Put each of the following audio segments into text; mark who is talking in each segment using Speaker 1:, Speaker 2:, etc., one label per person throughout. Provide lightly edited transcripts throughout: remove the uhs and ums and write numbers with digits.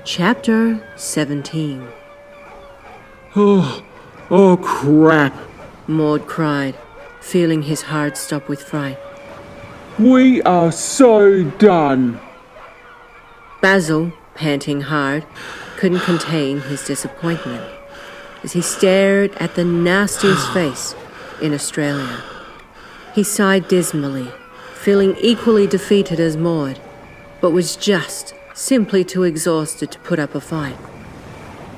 Speaker 1: Chapter 17.
Speaker 2: Oh crap.
Speaker 1: Maud cried, feeling his heart stop with fright.
Speaker 2: We are so done.
Speaker 1: Basil, panting hard, couldn't contain his disappointment as he stared at the nastiest face in Australia. He sighed dismally, feeling equally defeated as Maud, but was just simply too exhausted to put up a fight.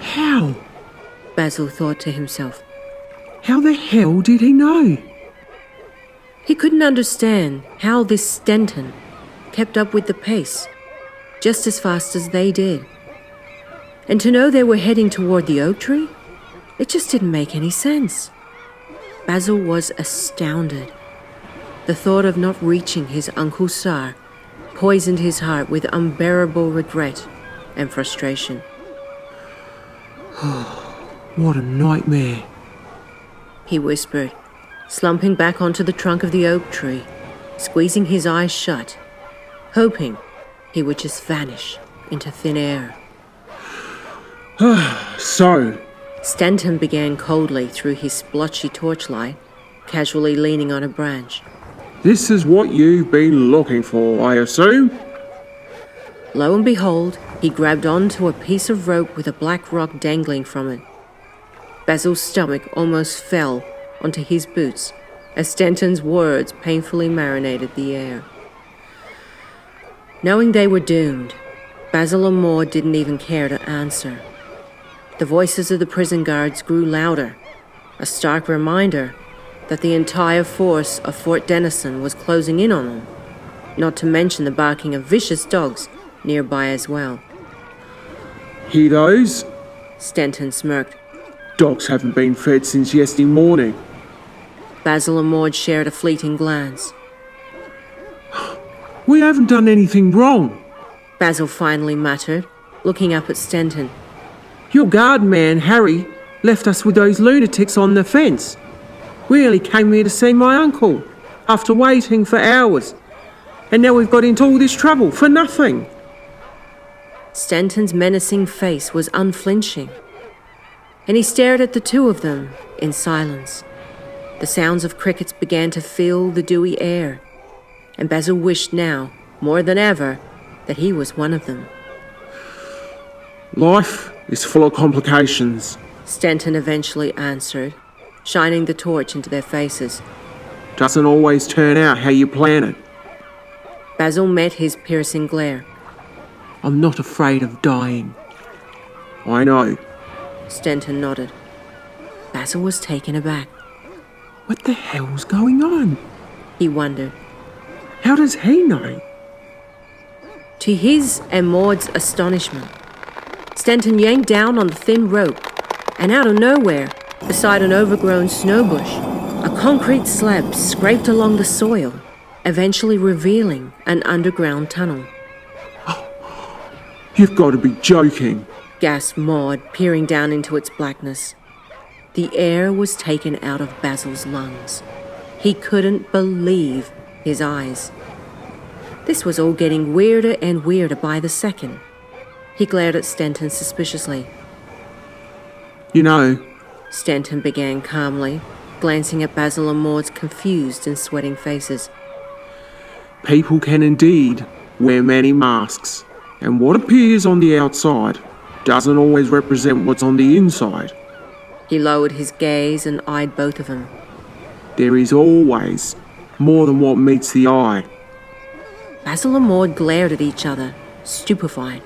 Speaker 2: How?
Speaker 1: Basil thought to himself.
Speaker 2: How the hell did he know?
Speaker 1: He couldn't understand how this Stenton kept up with the pace, just as fast as they did. And to know they were heading toward the oak tree, it just didn't make any sense. Basil was astounded. The thought of not reaching his Uncle Sar poisoned his heart with unbearable regret and frustration.
Speaker 2: What a nightmare.
Speaker 1: He whispered, slumping back onto the trunk of the oak tree, squeezing his eyes shut, hoping he would just vanish into thin air.
Speaker 2: So,
Speaker 1: Stenton began coldly through his splotchy torchlight, casually leaning on a branch.
Speaker 2: this is what you've been looking for, I assume?
Speaker 1: Lo and behold, he grabbed onto a piece of rope with a black rock dangling from it. Basil's stomach almost fell onto his boots as Stenton's words painfully marinated the air. Knowing they were doomed, Basil and Maud didn't even care to answer. The voices of the prison guards grew louder, a stark reminder that the entire force of Fort Denison was closing in on them, not to mention the barking of vicious dogs nearby as well.
Speaker 2: Hear those?
Speaker 1: Stenton smirked.
Speaker 2: Dogs haven't been fed since yesterday morning.
Speaker 1: Basil and Maud shared a fleeting glance.
Speaker 2: We haven't done anything wrong.
Speaker 1: Basil finally muttered, looking up at Stenton.
Speaker 2: Your guard man, Harry, left us with those lunatics on the fence. We only came here to see my uncle, after waiting for hours. And now we've got into all this trouble for nothing.
Speaker 1: Stenton's menacing face was unflinching, and he stared at the two of them in silence. The sounds of crickets began to fill the dewy air, and Basil wished now, more than ever, that he was one of them.
Speaker 2: Life is full of complications.
Speaker 1: Stenton eventually answered, shining the torch into their faces.
Speaker 2: Doesn't always turn out how you plan it.
Speaker 1: Basil met his piercing glare.
Speaker 2: I'm not afraid of dying. I know.
Speaker 1: Stenton nodded. Basil was taken aback.
Speaker 2: What the hell's going on?
Speaker 1: He wondered.
Speaker 2: How does he know?
Speaker 1: To his and Maud's astonishment, Stenton yanked down on the thin rope, and out of nowhere, beside an overgrown snow bush, a concrete slab scraped along the soil, eventually revealing an underground tunnel.
Speaker 2: You've got to be joking.
Speaker 1: Gasped Maud, peering down into its blackness. The air was taken out of Basil's lungs. He couldn't believe his eyes. This was all getting weirder and weirder by the second. He glared at Stenton suspiciously.
Speaker 2: You know,
Speaker 1: Stenton began calmly, glancing at Basil and Maud's confused and sweating faces.
Speaker 2: people can indeed wear many masks, and what appears on the outside doesn't always represent what's on the inside.
Speaker 1: He lowered his gaze and eyed both of them.
Speaker 2: There is always more than what meets the eye.
Speaker 1: Basil and Maud glared at each other, stupefied.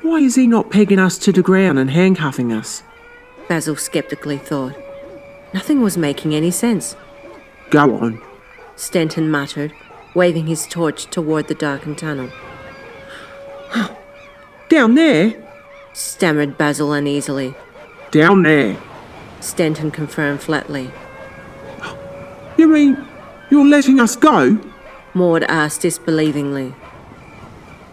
Speaker 2: Why is he not pegging us to the ground and handcuffing us?
Speaker 1: Basil skeptically thought. Nothing was making any sense.
Speaker 2: Go on.
Speaker 1: Stenton muttered, waving his torch toward the darkened tunnel.
Speaker 2: Down there?
Speaker 1: Stammered Basil uneasily.
Speaker 2: Down there.
Speaker 1: Stenton confirmed flatly.
Speaker 2: You mean you're letting us go?
Speaker 1: Maud asked disbelievingly.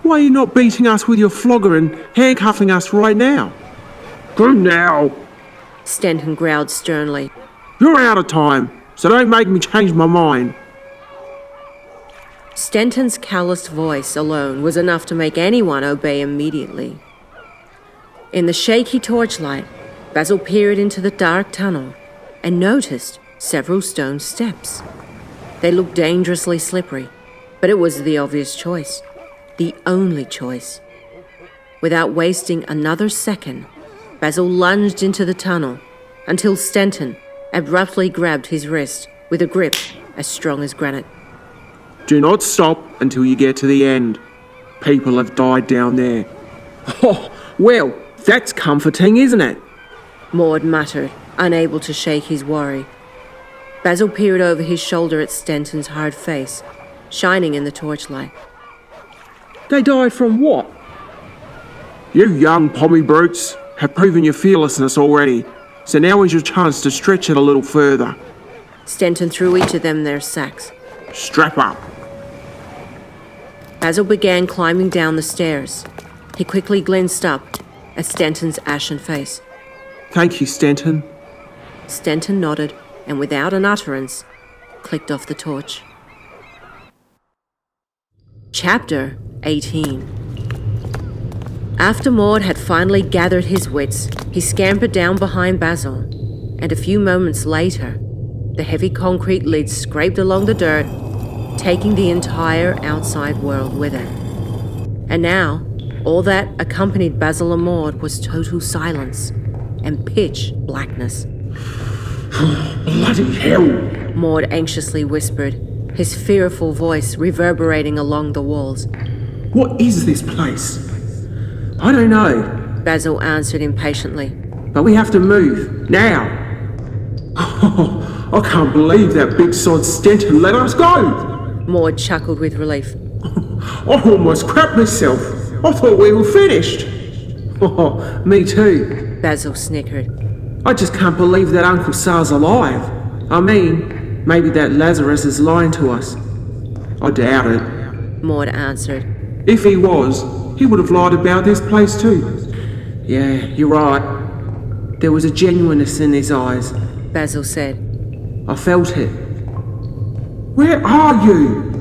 Speaker 2: Why are you not beating us with your flogger and handcuffing us right now? Go now.
Speaker 1: Stenton growled sternly.
Speaker 2: You're out of time, so don't make me change my mind.
Speaker 1: Stenton's calloused voice alone was enough to make anyone obey immediately. In the shaky torchlight, Basil peered into the dark tunnel and noticed several stone steps. They looked dangerously slippery, but it was the obvious choice, the only choice. Without wasting another second, Basil lunged into the tunnel until Stenton abruptly grabbed his wrist with a grip as strong as granite.
Speaker 2: Do not stop until you get to the end. People have died down there. Oh, well, that's comforting, isn't it?
Speaker 1: Maud muttered, unable to shake his worry. Basil peered over his shoulder at Stenton's hard face, shining in the torchlight.
Speaker 2: They died from what? You young pommy brutes have proven your fearlessness already, so now is your chance to stretch it a little further.
Speaker 1: Stenton threw each of them their sacks.
Speaker 2: Strap up.
Speaker 1: Basil began climbing down the stairs. He quickly glanced up at Stenton's ashen face.
Speaker 2: Thank you, Stenton.
Speaker 1: Stenton nodded and, without an utterance, clicked off the torch. Chapter 18. After Maud had finally gathered his wits, he scampered down behind Basil, and a few moments later, the heavy concrete lid scraped along the dirt, taking the entire outside world with it. And now, all that accompanied Basil and Maud was total silence and pitch blackness.
Speaker 2: Bloody hell!
Speaker 1: Maud anxiously whispered, his fearful voice reverberating along the walls.
Speaker 2: What is this place? I don't know,
Speaker 1: Basil answered impatiently.
Speaker 2: but we have to move, now. I can't believe that big sod Stenton let us go.
Speaker 1: Maud chuckled with relief.
Speaker 2: I almost crapped myself. I thought we were finished. Oh, me too.
Speaker 1: Basil snickered.
Speaker 2: I just can't believe that Uncle Sal's alive. I mean, maybe that Lazarus is lying to us. I doubt it.
Speaker 1: Maud answered.
Speaker 2: If he was, he would have lied about this place too. Yeah, you're right. There was a genuineness in his eyes.
Speaker 1: Basil said.
Speaker 2: I felt it. Where are you?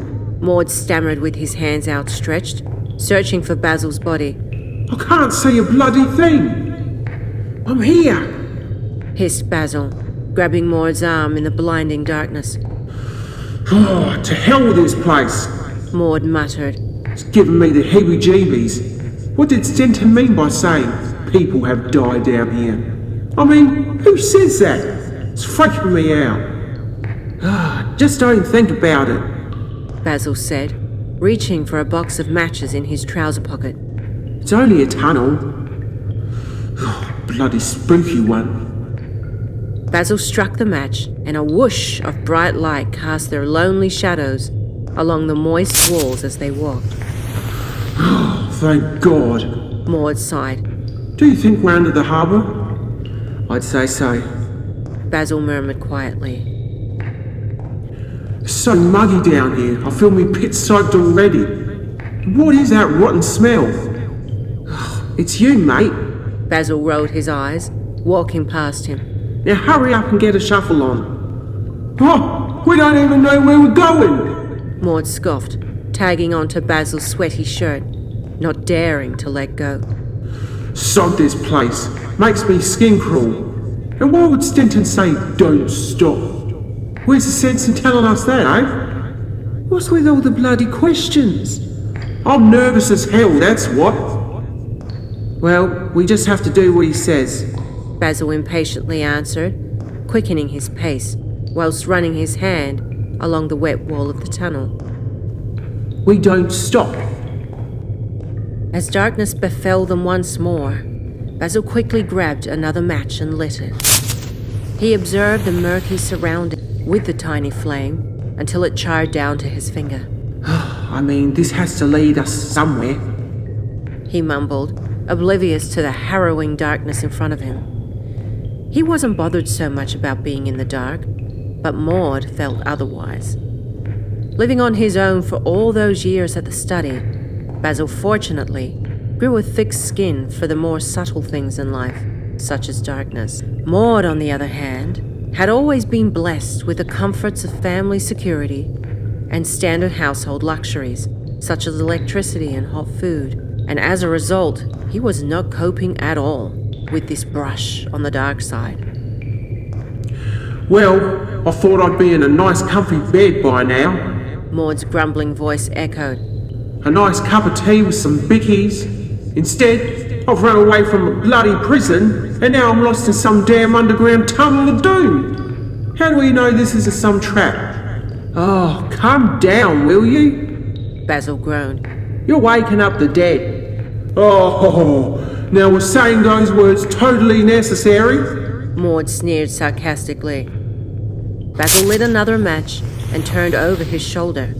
Speaker 1: Maud stammered with his hands outstretched, searching for Basil's body.
Speaker 2: I can't see a bloody thing. I'm here.
Speaker 1: Hissed Basil, grabbing Maud's arm in the blinding darkness.
Speaker 2: Oh, to hell with this place.
Speaker 1: Maud muttered.
Speaker 2: It's giving me the heebie-jeebies. What did Stenton mean by saying people have died down here? I mean, who says that? It's freaking me out. Just don't think about it,
Speaker 1: Basil said, reaching for a box of matches in his trouser pocket.
Speaker 2: It's only a tunnel. Bloody spooky one.
Speaker 1: Basil struck the match, and a whoosh of bright light cast their lonely shadows along the moist walls as they walked.
Speaker 2: Thank God.
Speaker 1: Maud sighed.
Speaker 2: Do you think we're under the harbour? I'd say so.
Speaker 1: Basil murmured quietly.
Speaker 2: It's so muggy down here. I feel me pit soaked already. What is that rotten smell? It's you, mate.
Speaker 1: Basil rolled his eyes, walking past him.
Speaker 2: Now hurry up and get a shuffle on. Oh, we don't even know where we're going.
Speaker 1: Maud scoffed, tagging onto Basil's sweaty shirt, not daring to let go.
Speaker 2: Sod this place. Makes me skin crawl. And why would Stenton say don't stop? Where's the sense in telling us that, eh? What's with all the bloody questions? I'm nervous as hell, that's what. Well, we just have to do what he says.
Speaker 1: Basil impatiently answered, quickening his pace, whilst running his hand along the wet wall of the tunnel.
Speaker 2: We don't stop.
Speaker 1: As darkness befell them once more, Basil quickly grabbed another match and lit it. He observed the murky surrounding with the tiny flame until it charred down to his finger.
Speaker 2: I mean, this has to lead us somewhere.
Speaker 1: He mumbled, oblivious to the harrowing darkness in front of him. He wasn't bothered so much about being in the dark, but Maud felt otherwise. Living on his own for all those years at the study, Basil fortunately grew a thick skin for the more subtle things in life, such as darkness. Maud, on the other hand, had always been blessed with the comforts of family security and standard household luxuries, such as electricity and hot food. And as a result, he was not coping at all with this brush on the dark side.
Speaker 2: Well, I thought I'd be in a nice comfy bed by now.
Speaker 1: Maud's grumbling voice echoed.
Speaker 2: A nice cup of tea with some bickies. Instead, I've run away from a bloody prison, and now I'm lost in some damn underground tunnel of doom. How do we know this is some trap? Oh, calm down, will you?
Speaker 1: Basil groaned.
Speaker 2: You're waking up the dead. Oh, now was saying those words totally necessary?
Speaker 1: Maud sneered sarcastically. Basil lit another match and turned over his shoulder,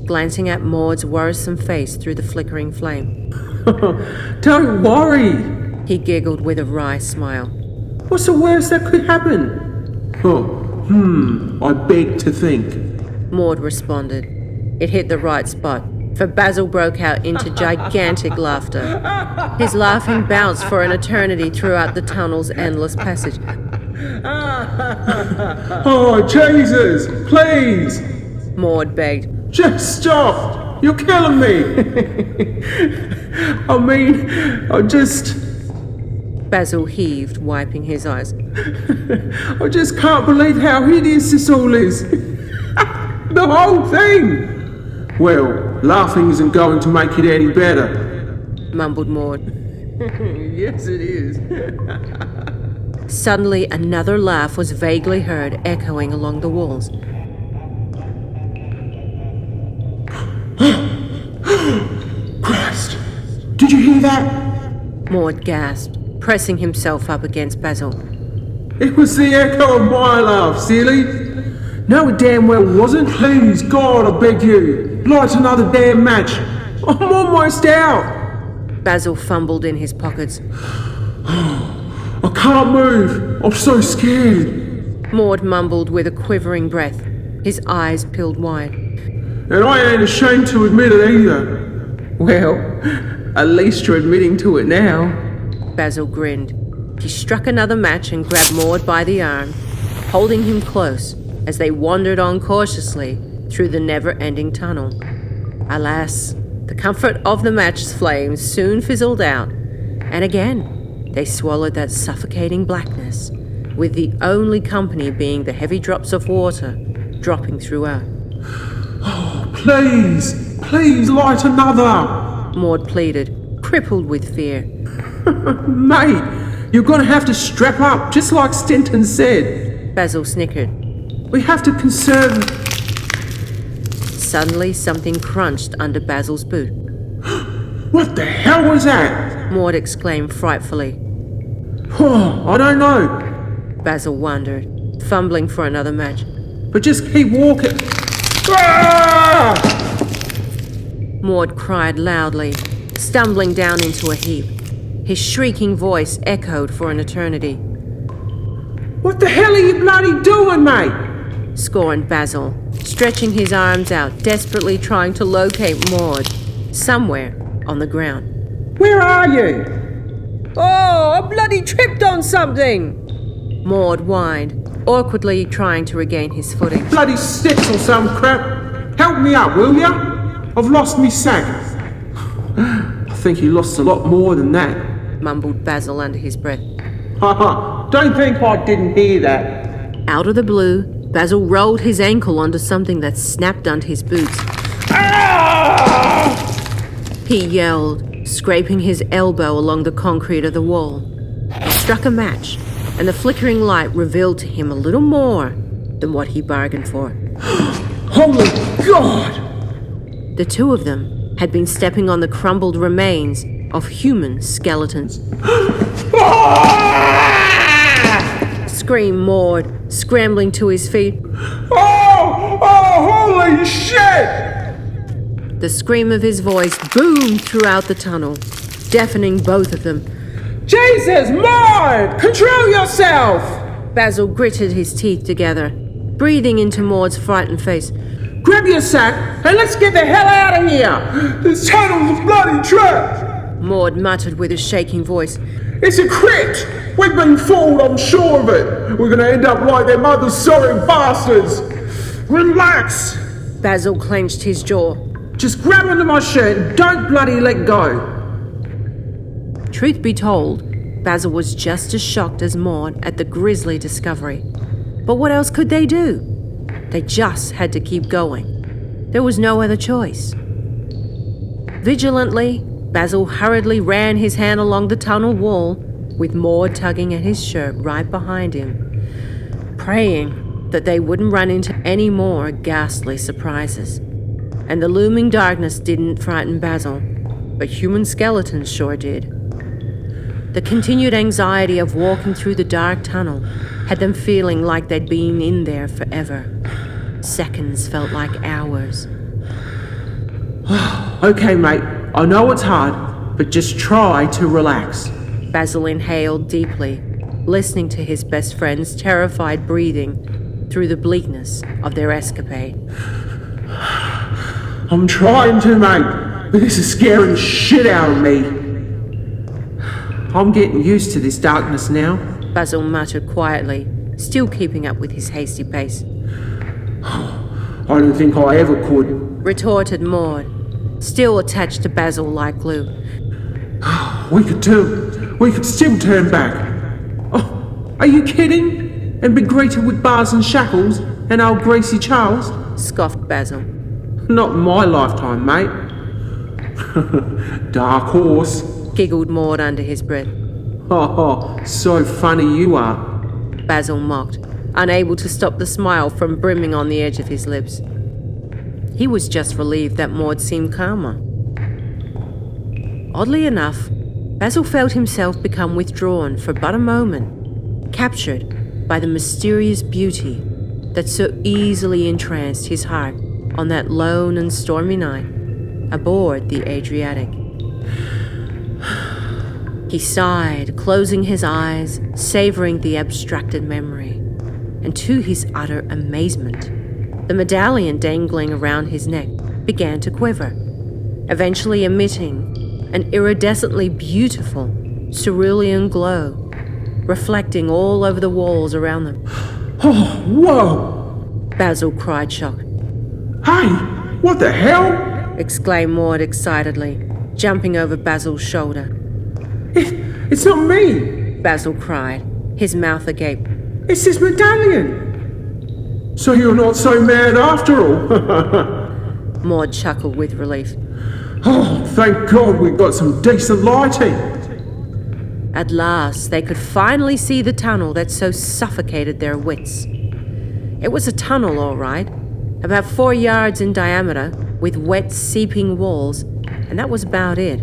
Speaker 1: glancing at Maud's worrisome face through the flickering flame.
Speaker 2: Don't worry,
Speaker 1: he giggled with a wry smile.
Speaker 2: What's the worst that could happen? I beg to think.
Speaker 1: Maud responded. It hit the right spot, for Basil broke out into gigantic laughter. His laughing bounced for an eternity throughout the tunnel's endless passage.
Speaker 2: Oh, Jesus, please!
Speaker 1: Maud begged.
Speaker 2: Just stop! You're killing me! I just...
Speaker 1: Basil heaved, wiping his eyes.
Speaker 2: I just can't believe how hideous this all is. The whole thing! Well, laughing isn't going to make it any better,
Speaker 1: mumbled Maud.
Speaker 2: Yes, it is.
Speaker 1: Suddenly, another laugh was vaguely heard echoing along the walls.
Speaker 2: Christ! Did you hear that?
Speaker 1: Maud gasped, pressing himself up against Basil.
Speaker 2: It was the echo of my laugh, silly. No, it damn well wasn't. Please, God, I beg you, light another damn match. I'm almost out.
Speaker 1: Basil fumbled in his pockets.
Speaker 2: I can't move. I'm so scared.
Speaker 1: Maud mumbled with a quivering breath, his eyes peeled wide.
Speaker 2: And I ain't ashamed to admit it either. Well, at least you're admitting to it now.
Speaker 1: Basil grinned. He struck another match and grabbed Maud by the arm, holding him close as they wandered on cautiously through the never-ending tunnel. Alas, the comfort of the match's flames soon fizzled out, and again they swallowed that suffocating blackness, with the only company being the heavy drops of water dropping throughout.
Speaker 2: Oh, please light another,
Speaker 1: Maud pleaded, crippled with fear.
Speaker 2: Mate, you're gonna have to strap up, just like Stenton said.
Speaker 1: Basil snickered.
Speaker 2: We have to conserve...
Speaker 1: Suddenly, something crunched under Basil's boot.
Speaker 2: What the hell was that?
Speaker 1: Maud exclaimed frightfully.
Speaker 2: Oh, I don't know.
Speaker 1: Basil wondered, fumbling for another match.
Speaker 2: But just keep walking. Ah!
Speaker 1: Maud cried loudly, stumbling down into a heap. His shrieking voice echoed for an eternity.
Speaker 2: What the hell are you bloody doing, mate?
Speaker 1: Scorned Basil, stretching his arms out, desperately trying to locate Maud, somewhere on the ground.
Speaker 2: Where are you?
Speaker 1: Oh, I bloody tripped on something! Maud whined, awkwardly trying to regain his footing.
Speaker 2: Bloody sticks or some crap. Help me up, will ya? I've lost me sack. I think he lost a lot more than that,
Speaker 1: mumbled Basil under his breath.
Speaker 2: Haha, don't think I didn't hear that.
Speaker 1: Out of the blue, Basil rolled his ankle onto something that snapped under his boots.
Speaker 2: Ah!
Speaker 1: He yelled, scraping his elbow along the concrete of the wall. He struck a match, and the flickering light revealed to him a little more than what he bargained for.
Speaker 2: Holy God!
Speaker 1: The two of them had been stepping on the crumbled remains of human skeletons. Screamed Maud, scrambling to his feet.
Speaker 2: Oh, holy shit!
Speaker 1: The scream of his voice boomed throughout the tunnel, deafening both of them.
Speaker 2: Jesus, Maud! Control yourself!
Speaker 1: Basil gritted his teeth together, breathing into Maud's frightened face.
Speaker 2: Grab your sack and let's get the hell out of here! This tunnel's a bloody trap!
Speaker 1: Maud muttered with a shaking voice.
Speaker 2: It's a crypt! We've been fooled, I'm sure of it! We're gonna end up like their mother's sorry bastards! Relax!
Speaker 1: Basil clenched his jaw.
Speaker 2: Just grab onto my shirt and don't bloody let go.
Speaker 1: Truth be told, Basil was just as shocked as Maud at the grisly discovery. But what else could they do? They just had to keep going. There was no other choice. Vigilantly, Basil hurriedly ran his hand along the tunnel wall, with Maud tugging at his shirt right behind him, praying that they wouldn't run into any more ghastly surprises. And the looming darkness didn't frighten Basil, but human skeletons sure did. The continued anxiety of walking through the dark tunnel had them feeling like they'd been in there forever. Seconds felt like hours.
Speaker 2: Okay, mate, I know it's hard, but just try to relax.
Speaker 1: Basil inhaled deeply, listening to his best friend's terrified breathing through the bleakness of their escapade.
Speaker 2: I'm trying to, mate, but this is scaring shit out of me. I'm getting used to this darkness now.
Speaker 1: Basil muttered quietly, still keeping up with his hasty pace.
Speaker 2: I don't think I ever could.
Speaker 1: Retorted Maud, still attached to Basil like glue.
Speaker 2: We could still turn back. Oh, are you kidding? And be greeted with bars and shackles and old Greasy Charles?
Speaker 1: Scoffed Basil.
Speaker 2: Not in my lifetime, mate. Dark horse.
Speaker 1: Giggled Maud under his breath.
Speaker 2: Oh, so funny you are.
Speaker 1: Basil mocked, unable to stop the smile from brimming on the edge of his lips. He was just relieved that Maud seemed calmer. Oddly enough, Basil felt himself become withdrawn for but a moment, captured by the mysterious beauty that so easily entranced his heart on that lone and stormy night aboard the Adriatic. He sighed, closing his eyes, savoring the abstracted memory. And to his utter amazement, the medallion dangling around his neck began to quiver, eventually emitting an iridescently beautiful cerulean glow, reflecting all over the walls around them.
Speaker 2: Oh, whoa!
Speaker 1: Basil cried, shocked.
Speaker 2: Hey, what the hell?
Speaker 1: Exclaimed Maud excitedly, jumping over Basil's shoulder.
Speaker 2: It's not me!
Speaker 1: Basil cried, his mouth agape.
Speaker 2: It's this medallion! So you're not so mad after all?
Speaker 1: Maud chuckled with relief.
Speaker 2: Oh, thank God we've got some decent lighting!
Speaker 1: At last, they could finally see the tunnel that so suffocated their wits. It was a tunnel, all right, about 4 yards in diameter, with wet, seeping walls, and that was about it.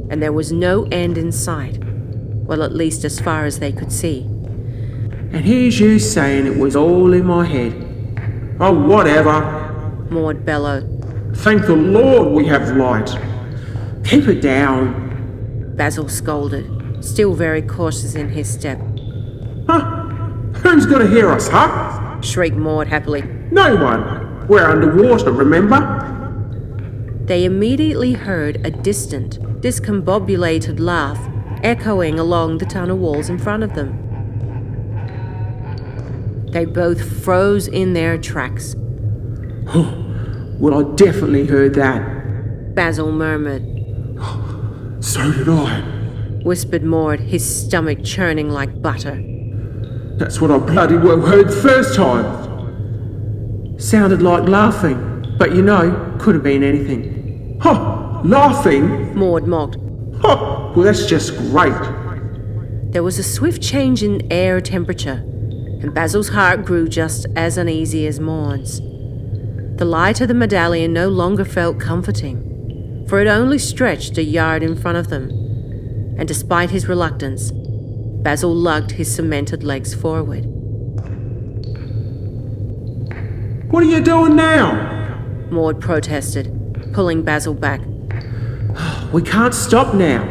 Speaker 1: And there was no end in sight, well, at least as far as they could see.
Speaker 2: And here's you saying it was all in my head. Oh, whatever.
Speaker 1: Maud bellowed.
Speaker 2: Thank the Lord we have light. Keep it down.
Speaker 1: Basil scolded, still very cautious in his step.
Speaker 2: Huh? Who's gonna hear us, huh?
Speaker 1: Shrieked Maud happily.
Speaker 2: No one. We're underwater, remember?
Speaker 1: They immediately heard a distant, discombobulated laugh echoing along the tunnel walls in front of them. They both froze in their tracks.
Speaker 2: Well, I definitely heard that.
Speaker 1: Basil murmured.
Speaker 2: So did I.
Speaker 1: Whispered Maud, his stomach churning like butter.
Speaker 2: That's what I bloody well heard the first time. Sounded like laughing, but you know, could have been anything. Huh, laughing?
Speaker 1: Maud mocked.
Speaker 2: Huh, well that's just great.
Speaker 1: There was a swift change in air temperature, and Basil's heart grew just as uneasy as Maud's. The light of the medallion no longer felt comforting, for it only stretched a yard in front of them, and despite his reluctance, Basil lugged his cemented legs forward.
Speaker 2: What are you doing now?
Speaker 1: Maud protested, pulling Basil back.
Speaker 2: We can't stop now.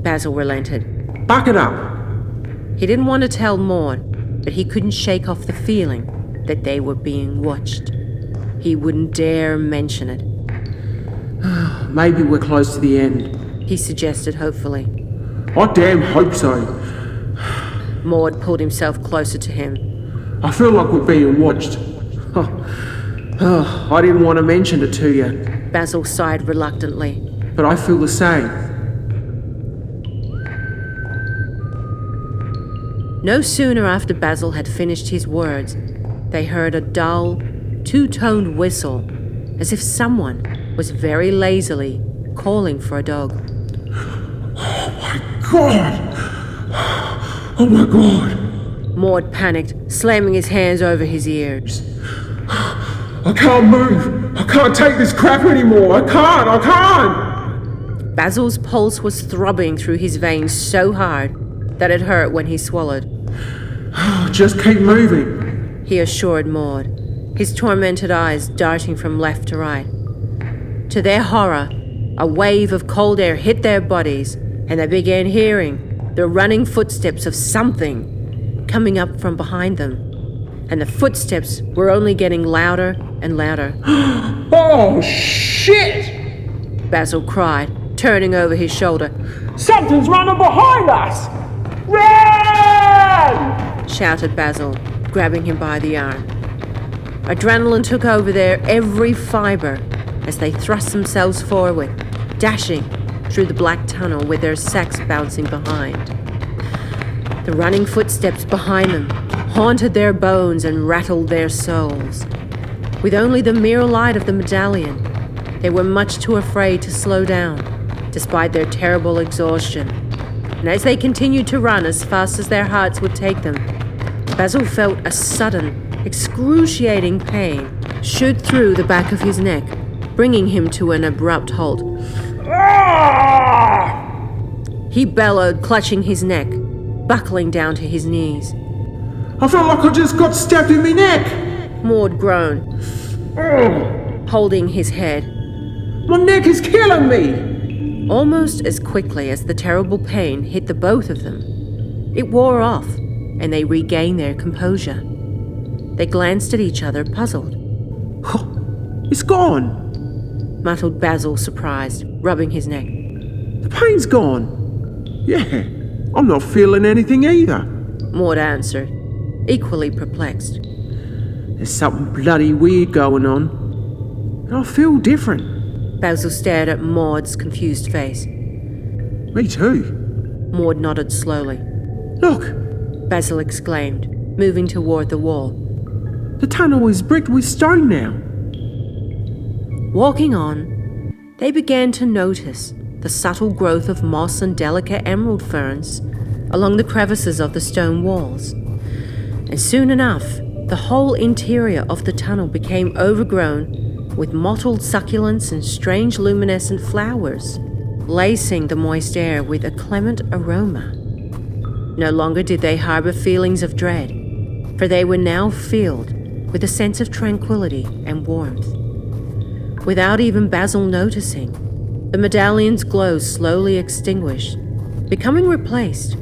Speaker 1: Basil relented.
Speaker 2: Buck it up.
Speaker 1: He didn't want to tell Maud, but he couldn't shake off the feeling that they were being watched. He wouldn't dare mention it.
Speaker 2: Maybe we're close to the end,
Speaker 1: he suggested hopefully.
Speaker 2: I damn hope so.
Speaker 1: Maud pulled himself closer to him.
Speaker 2: I feel like we're being watched. I didn't want to mention it to you,
Speaker 1: Basil sighed reluctantly.
Speaker 2: but I feel the same.
Speaker 1: No sooner after Basil had finished his words, they heard a dull, two-toned whistle, as if someone was very lazily calling for a dog.
Speaker 2: God! Oh my God!
Speaker 1: Maud panicked, slamming his hands over his ears.
Speaker 2: I can't move! I can't take this crap anymore! I can't!
Speaker 1: Basil's pulse was throbbing through his veins so hard that it hurt when he swallowed.
Speaker 2: Just keep moving,
Speaker 1: He assured Maud, his tormented eyes darting from left to right. To their horror, a wave of cold air hit their bodies, and they began hearing the running footsteps of something coming up from behind them. And the footsteps were only getting louder and louder.
Speaker 2: Oh, shit!
Speaker 1: Basil cried, turning over his shoulder.
Speaker 2: Something's running behind us! Run!
Speaker 1: Shouted Basil, grabbing him by the arm. Adrenaline took over their every fibre as they thrust themselves forward, dashing through the black tunnel with their sacks bouncing behind. The running footsteps behind them haunted their bones and rattled their souls. With only the mere light of the medallion, they were much too afraid to slow down, despite their terrible exhaustion. And as they continued to run as fast as their hearts would take them, Basil felt a sudden, excruciating pain shoot through the back of his neck, bringing him to an abrupt halt. He bellowed, clutching his neck, buckling down to his knees.
Speaker 2: I felt like I just got stabbed in my neck!
Speaker 1: Maud groaned, holding his head.
Speaker 2: My neck is killing me!
Speaker 1: Almost as quickly as the terrible pain hit the both of them, it wore off, and they regained their composure. They glanced at each other, puzzled.
Speaker 2: It's gone!
Speaker 1: Muttered Basil, surprised, rubbing his neck.
Speaker 2: The pain's gone! Yeah, I'm not feeling anything either.
Speaker 1: Maud answered, equally perplexed.
Speaker 2: There's something bloody weird going on. And I feel different.
Speaker 1: Basil stared at Maud's confused face.
Speaker 2: Me too.
Speaker 1: Maud nodded slowly.
Speaker 2: Look,
Speaker 1: Basil exclaimed, moving toward the wall.
Speaker 2: the tunnel is bricked with stone now.
Speaker 1: Walking on, they began to notice the subtle growth of moss and delicate emerald ferns along the crevices of the stone walls. And soon enough, the whole interior of the tunnel became overgrown with mottled succulents and strange luminescent flowers, lacing the moist air with a clement aroma. No longer did they harbor feelings of dread, for they were now filled with a sense of tranquility and warmth. Without even Basil noticing, the medallion's glow slowly extinguished, becoming replaced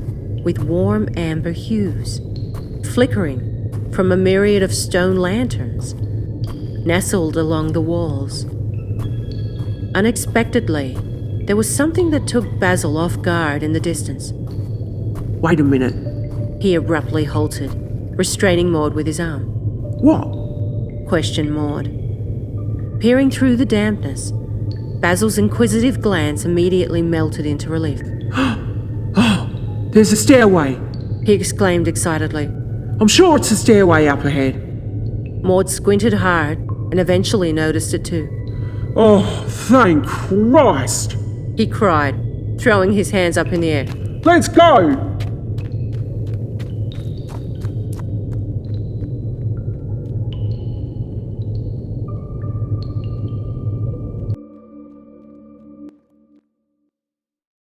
Speaker 1: with warm amber hues, flickering from a myriad of stone lanterns nestled along the walls. Unexpectedly, there was something that took Basil off guard in the distance.
Speaker 2: Wait a minute.
Speaker 1: He abruptly halted, restraining Maud with his arm.
Speaker 2: What?
Speaker 1: Questioned Maud. Peering through the dampness, Basil's inquisitive glance immediately melted into relief.
Speaker 2: Oh, there's a stairway.
Speaker 1: He exclaimed excitedly.
Speaker 2: I'm sure it's a stairway up ahead.
Speaker 1: Maud squinted hard and eventually noticed it too.
Speaker 2: Oh, thank Christ!
Speaker 1: He cried, throwing his hands up in the air.
Speaker 2: Let's go!